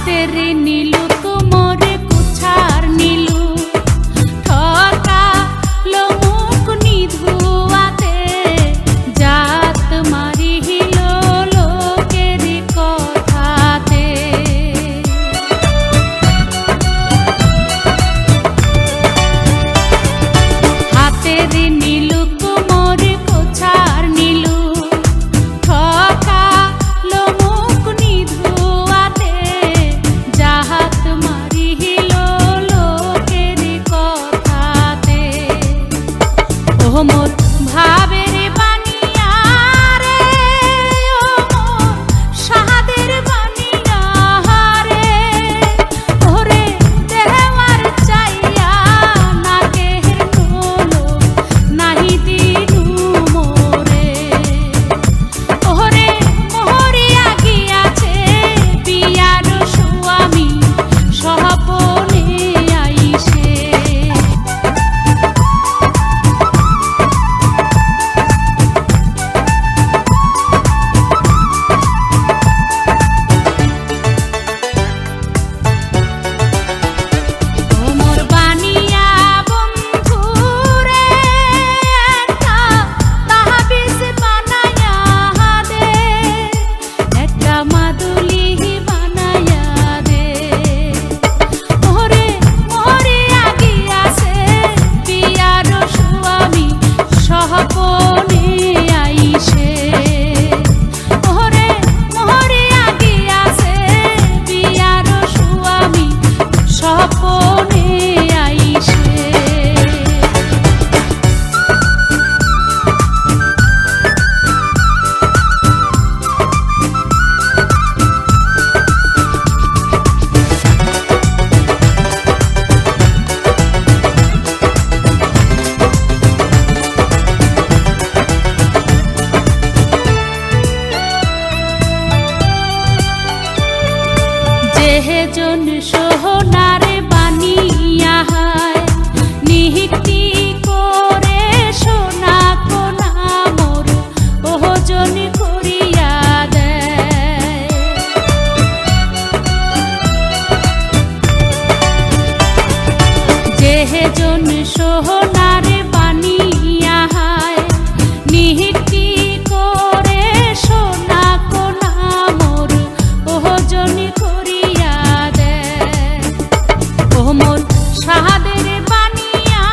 হাতেরে নীলু কোমরে কুছার নীলু ঠকা লোমুক নিধুয়াতে জাত মারিহিল লোকের কথাতে হাতেরে নীলু কোমরে কুছার নীলু ঠকা লোমুক নিধুয়াতে জাহাত মারিহিল লোকের কথাতে ও মোর ভাবের বানিয়া রে ও মোর সাহাদের বানিয়া রে ওরে দেওয়ার চাইয়া নাকের নোলো নাহি দিনু মোরে ওরে মোহরিয়া গিয়াছে বিয়ার স্বামী সহপনে আইসে মোর বানিয়া বন্ধুরে একটা তাহাবিজ বানায়া দে একটা মাদুলি বানায়া দে ওরে মরিয়া গিয়াছে বিয়ার স্বামী সহপনে আইসে ওরে মরিয়া গিয়াছে বিয়ার স্বামী সহপনে আইসে যেজন সোহনারে বানিয়া হায় নিহিতি করে সোনা কোনা মোর ওজন করিয়া দেয় যেজন সোহনারে বানিয়া হায় নিহিতি করে সোনা কোনা মোর ওজন করিয়া দেয় ও মোর সাহাদের বানিয়া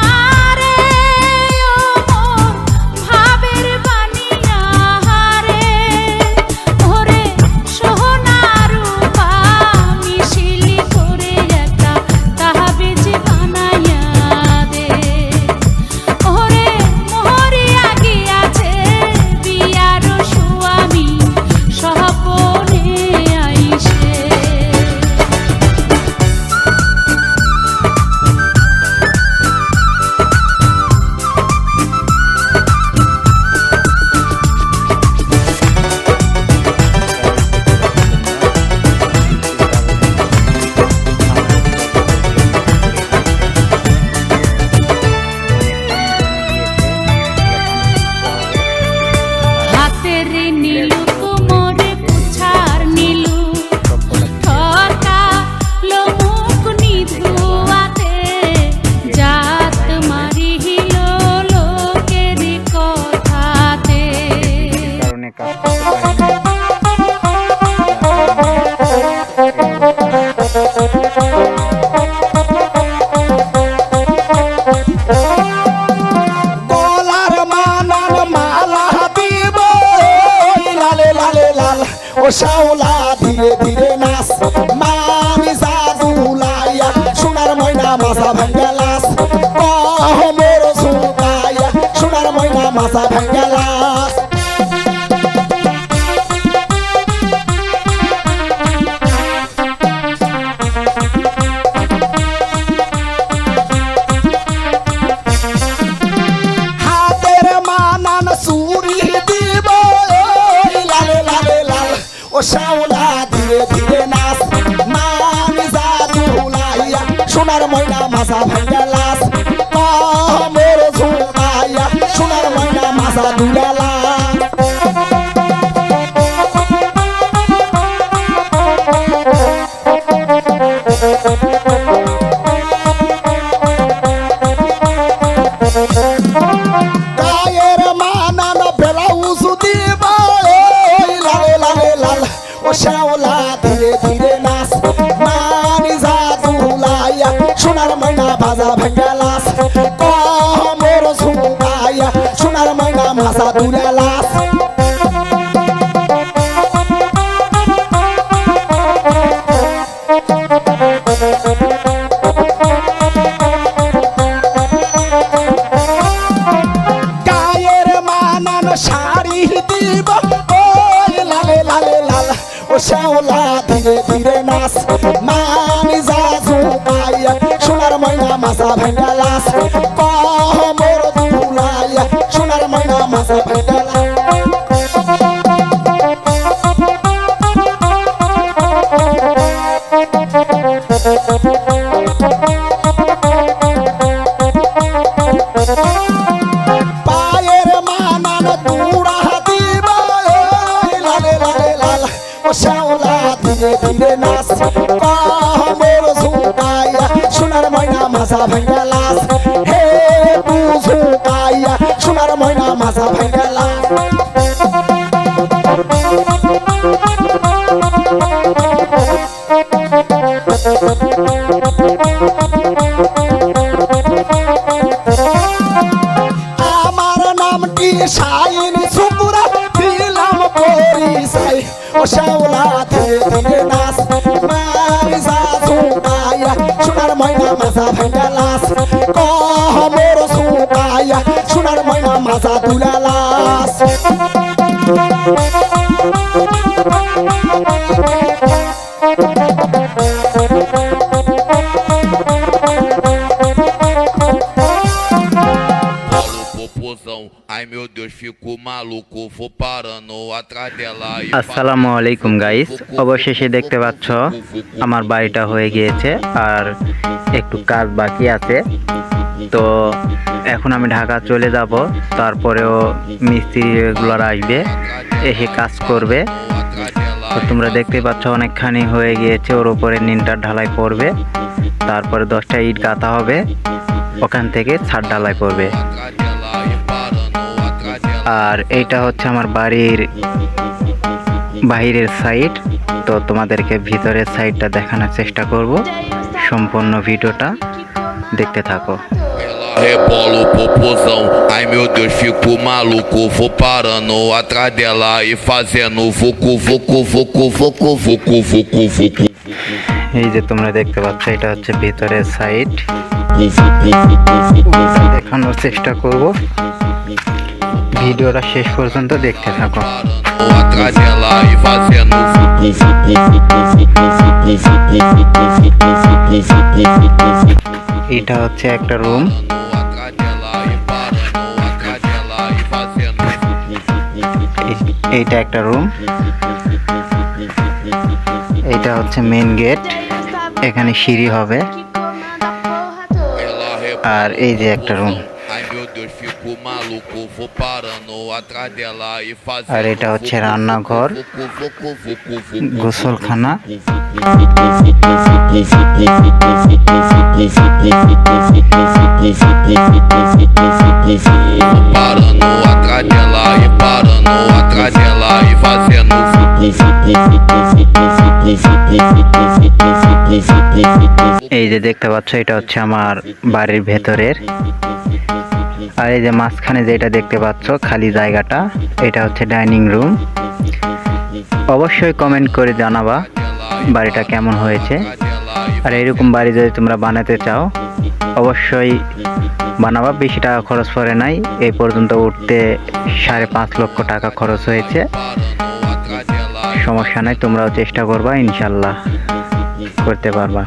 রে ও মোর ভাবের বানিয়া রে ওরে সোনার রূপা মিশিলি করে একটা তাহাবিজ বানায়া দে ওরে মোহরিয়া গিয়াছে বিয়ার স্বামী সহপনে আইসে হাতেরে নীলু কোমরে কুছার নীলু ঠকা লোমুক নিধুয়াতে জাত মারিহিল লোকের কথাতে কারণে কাজ করতে গলার মালার মালা দিব লালে লালে লাল ও শাওলা ধীরে ধীরে নাচ মামি জাদুলাইয়া সোনার ময়না মাথা ভাঙ্গালাস মোর সুকাইয়া সোনার ময়না মাথা ভাঙ্গালাস হাতের মানান চুরি দিব লালে লালে লাল ও শাওলা ধীরে ধীরে নাচ মামি জাদুলাইয়া সোনার ময়না মাথা ভাঙ্গালাস মোর সুকাইয়া সোনার ময়না মাথা দুলালাস শ্যাওলা ধীরে ধীরে নাচ মানি জাদুলাইয়া সোনার ময়না বাজা ভেঙ্গালাস কমর ঝুঁকাইয়া সোনার ময়না মাসা দুলালাস গায়ের মানান শাড়ি দিব ওই লালে লালে লাল ও শ্যাওলা ধীরে ধীরে নাচ মানি জাজু পাইয়া সোনার ময়না মাসা ভেঙ্গালাস কমর দুলাইয়া সোনার ময়না মাসা ভেঙ্গালাস পায়ের মানান দুড়া দিব ওই লালে লালে লাল ও শ্যাওলা ধীরে ধীরে নাচ কমর ঝুঁকাইয়া সোনার ময়না মাসা ভেঙ্গালাস হে ঝুঁকাইয়া সোনার ময়না মাসা ভেঙ্গালাস আমার নামটি শাইন সুপুরা দিলাম পরিচয় ও শ্যাওলা ধীরে ধীরে নাচ মারি জাজু পাইয়া সোনার ময়না মাসা ভেঙ্গালাস কমর ঝুঁকাইয়া সোনার ময়না মাসা দুলালাস Popozão, ai meu Deus, fico maluco, vou parando atrás dela e আসসালামু আলাইকুম গাইস, অবশেষে দেখতে পাচ্ছ আমার বাড়িটা হয়ে গিয়েছে আর একটু কাজ বাকি আছে। তো এখন আমি ঢাকা চলে যাব, তারপরেও মিস্ত্রিগুলোরা আসবে, এসে কাজ করবে। তো তোমরা দেখতে পাচ্ছ অনেকখানি হয়ে গিয়েছে, ওর উপরে নিনটার ঢালাই পড়বে, তারপরে 10টা ইট গাঁথা হবে, ওখান থেকে ছাদ ঢালাই পড়বে। আর এইটা হচ্ছে আমার বাড়ির বাইরের সাইড, তো তোমাদেরকে ভিতরের সাইডটা দেখানোর চেষ্টা করব। সম্পূর্ণ ভিডিওটা দেখতে থাকো। ela rebola o popozão, ai meu Deus, fico maluco, vou parando atrás dela e fazendo vucu vucu vucu vucu vucu vucu vucu. এই যে তোমরা দেখতে পাচ্ছ, এটা হচ্ছে ভিতরের সাইড, দেখানোর চেষ্টা করব। ভিডিওটা শেষ পর্যন্ত দেখতে থাকো। Atrás dela e fazendo এটা হচ্ছে একটা room, atrás dela e parando atrás dela e fazendo এইটা একটা রুম, এইটা হচ্ছে মেইন গেট, এখানে সিঁড়ি হবে। ela rebola. আর এই যে একটা room, Ai meu Deus, fico maluco, vou parando atrás dela e fazendo আর এটা হচ্ছে রান্নাঘর, vucu vucu vucu vucu. গোসলখানা। Parando atrás dela e parando atrás dela e fazendo এই যে দেখতে পাচ্ছ, এটা হচ্ছে আমার বাড়ির ভেতরের। আর এই যে মাঝখানে যেটা দেখতে পাচ্ছ খালি জায়গাটা, এটা হচ্ছে ডাইনিং রুম। অবশ্যই কমেন্ট করে জানাবা বাড়িটা কেমন হয়েছে। আর এরকম বাড়ি যদি তোমরা বানাতে চাও অবশ্যই বানাবা, বেশি টাকা খরচ পড়ে নাই। এই পর্যন্ত উঠতে 5.5 লক্ষ টাকা খরচ হয়েছে। সমস্যা নাই, তোমরাও চেষ্টা করবা, ইনশাল্লাহ করতে পারবা।